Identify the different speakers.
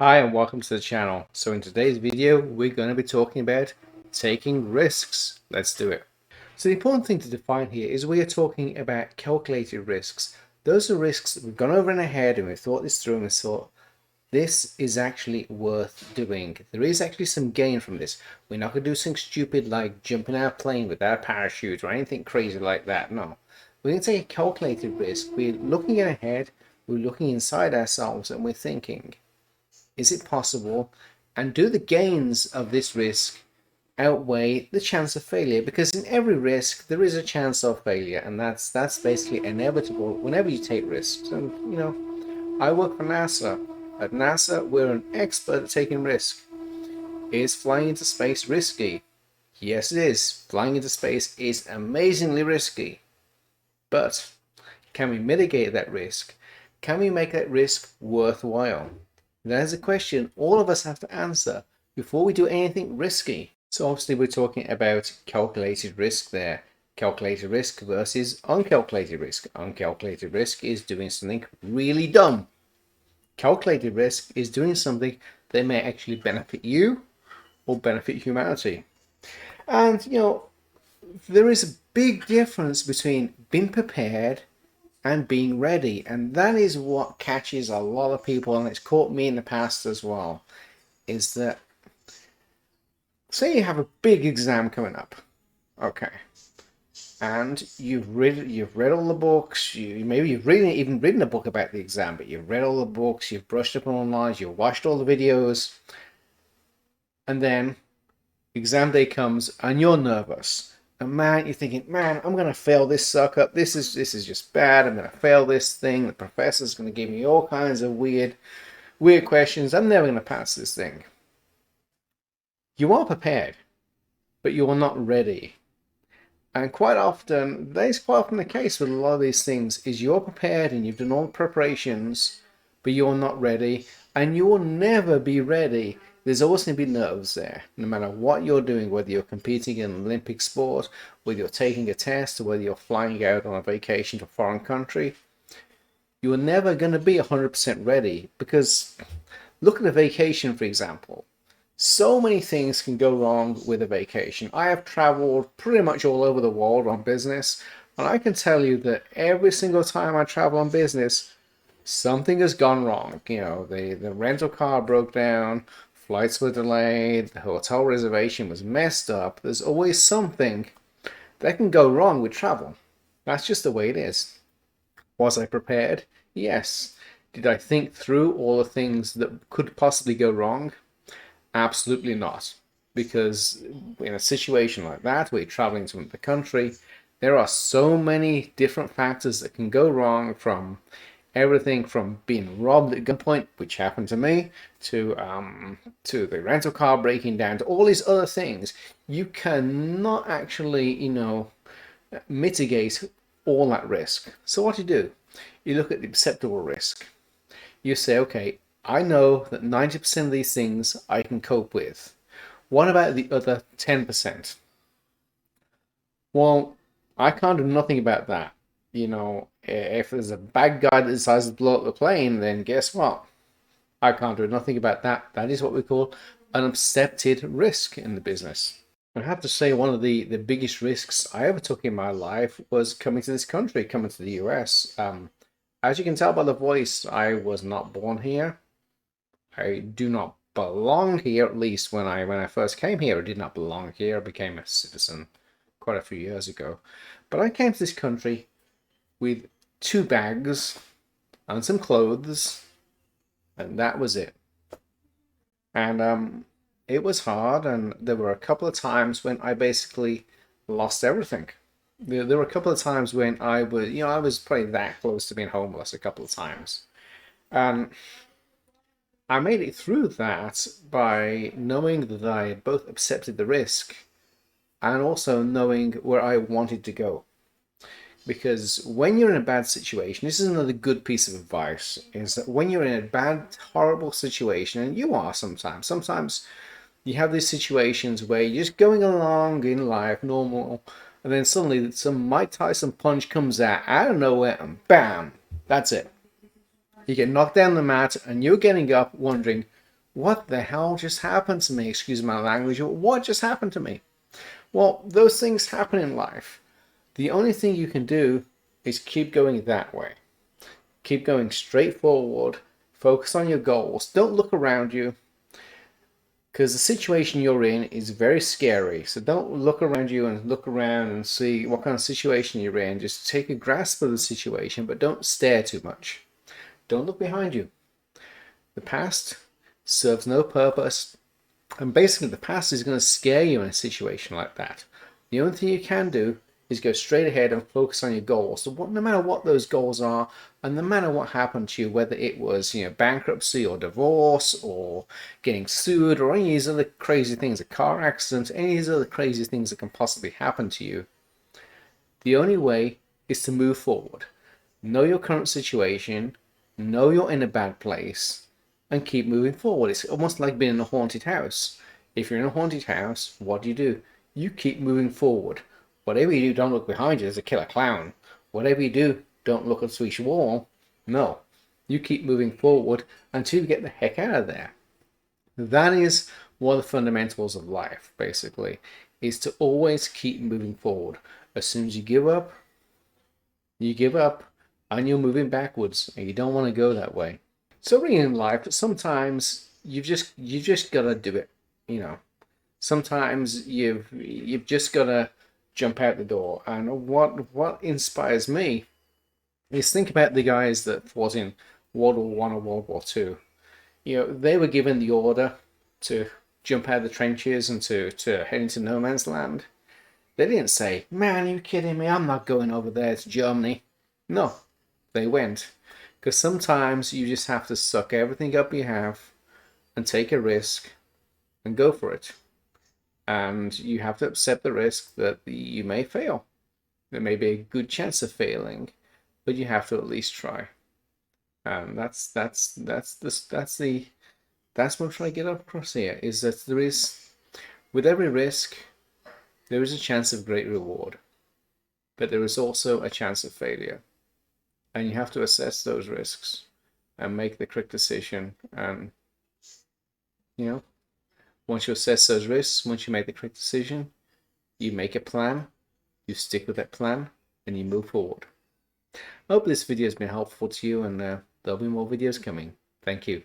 Speaker 1: Hi and welcome to the channel. So in today's video, we're going to be talking about taking risks. Let's do it. So the important thing to define here is we are talking about calculated risks. Those are risks that we've gone over in our head and we've thought this through and we thought, this is actually worth doing. There is actually some gain from this. We're not going to do something stupid like jumping out of a plane without a parachute or anything crazy like that. No. We're going to take a calculated risk. We're looking ahead, we're looking inside ourselves and we're thinking, is it possible? And do the gains of this risk outweigh the chance of failure? Because in every risk, there is a chance of failure, and that's basically inevitable whenever you take risks. And I work for NASA. At NASA, we're an expert at taking risk. Is flying into space risky? Yes, it is. Flying into space is amazingly risky. But can we mitigate that risk? Can we make that risk worthwhile? That is a question all of us have to answer before we do anything risky. So obviously we're talking about calculated risk there. Calculated risk versus uncalculated risk. Uncalculated risk is doing something really dumb. Calculated risk is doing something that may actually benefit you or benefit humanity. And there is a big difference between being prepared and being ready, and that is what catches a lot of people, and it's caught me in the past as well. Is that, say you have a big exam coming up, okay, and you've read all the books, maybe you've even written a book about the exam, but you've read all the books, you've brushed up on online, you've watched all the videos, and then exam day comes and you're nervous. And man, you're thinking, man, I'm gonna fail this suck up. This is just bad. I'm gonna fail this thing. The professor's gonna give me all kinds of weird questions. I'm never gonna pass this thing. You are prepared, but you are not ready. And quite often, that is quite often the case with a lot of these things, is you're prepared and you've done all the preparations, but you're not ready, and you will never be ready. There's always going to be nerves there, no matter what you're doing, whether you're competing in an Olympic sport, whether you're taking a test, or whether you're flying out on a vacation to a foreign country. You're never going to be 100% ready, because look at a vacation, for example. So many things can go wrong with a vacation. I have traveled pretty much all over the world on business, and I can tell you that every single time I travel on business, something has gone wrong. The rental car broke down, flights were delayed, the hotel reservation was messed up. There's always something that can go wrong with travel. That's just the way it is. Was I prepared? Yes. Did I think through all the things that could possibly go wrong? Absolutely not. Because in a situation like that, where you're traveling to another country, there are so many different factors that can go wrong, from everything from being robbed at gunpoint, which happened to me, to the rental car breaking down, to all these other things. You cannot actually, mitigate all that risk. So what do? You look at the acceptable risk. You say, okay, I know that 90% of these things I can cope with. What about the other 10%? Well, I can't do nothing about that. If there's a bad guy that decides to blow up the plane, then guess what? I can't do nothing about that. That is what we call an accepted risk in the business. I have to say, one of the biggest risks I ever took in my life was coming to this country, coming to the US. As you can tell by the voice, I was not born here. I do not belong here, at least when I first came here. I did not belong here. I became a citizen quite a few years ago. But I came to this country with 2 bags and some clothes, and that was it. And it was hard, and there were a couple of times when I basically lost everything. There were a couple of times when I was probably that close to being homeless a couple of times. And I made it through that by knowing that I had both accepted the risk and also knowing where I wanted to go. Because when you're in a bad situation, this is another good piece of advice, is that when you're in a bad, horrible situation, and you are sometimes you have these situations where you're just going along in life, normal, and then suddenly some Mike Tyson punch comes out of nowhere, and bam, that's it. You get knocked down the mat, and you're getting up wondering, what the hell just happened to me? Excuse my language. What just happened to me? Well, those things happen in life. The only thing you can do is keep going that way. Keep going straight forward. Focus on your goals. Don't look around you, because the situation you're in is very scary. So don't look around you and look around and see what kind of situation you're in. Just take a grasp of the situation, but don't stare too much. Don't look behind you. The past serves no purpose. And basically, the past is going to scare you in a situation like that. The only thing you can do is go straight ahead and focus on your goals. So no matter what those goals are, and no matter what happened to you, whether it was bankruptcy or divorce or getting sued or any of these other crazy things, a car accident, any of these other crazy things that can possibly happen to you, the only way is to move forward. Know your current situation, know you're in a bad place, and keep moving forward. It's almost like being in a haunted house. If you're in a haunted house, what do? You keep moving forward. Whatever you do, don't look behind you. There's a killer clown. Whatever you do, don't look at each wall. No. You keep moving forward until you get the heck out of there. That is one of the fundamentals of life, basically, is to always keep moving forward. As soon as you give up, and you're moving backwards, and you don't want to go that way. So really in life, sometimes you just gotta do it. Sometimes you've just gotta jump out the door. And what inspires me is think about the guys that fought in World War One or World War Two. They were given the order to jump out of the trenches and to head into no man's land. They didn't say, "Man, are you kidding me? I'm not going over there to Germany." No, they went. Because sometimes you just have to suck everything up you have and take a risk and go for it. And you have to accept the risk that you may fail. There may be a good chance of failing, but you have to at least try. And that's what I'm trying to get across here, is that with every risk, there is a chance of great reward, but there is also a chance of failure. And you have to assess those risks and make the correct decision. And, once you assess those risks, once you make the correct decision, you make a plan, you stick with that plan, and you move forward. I hope this video has been helpful to you, and there'll be more videos coming. Thank you.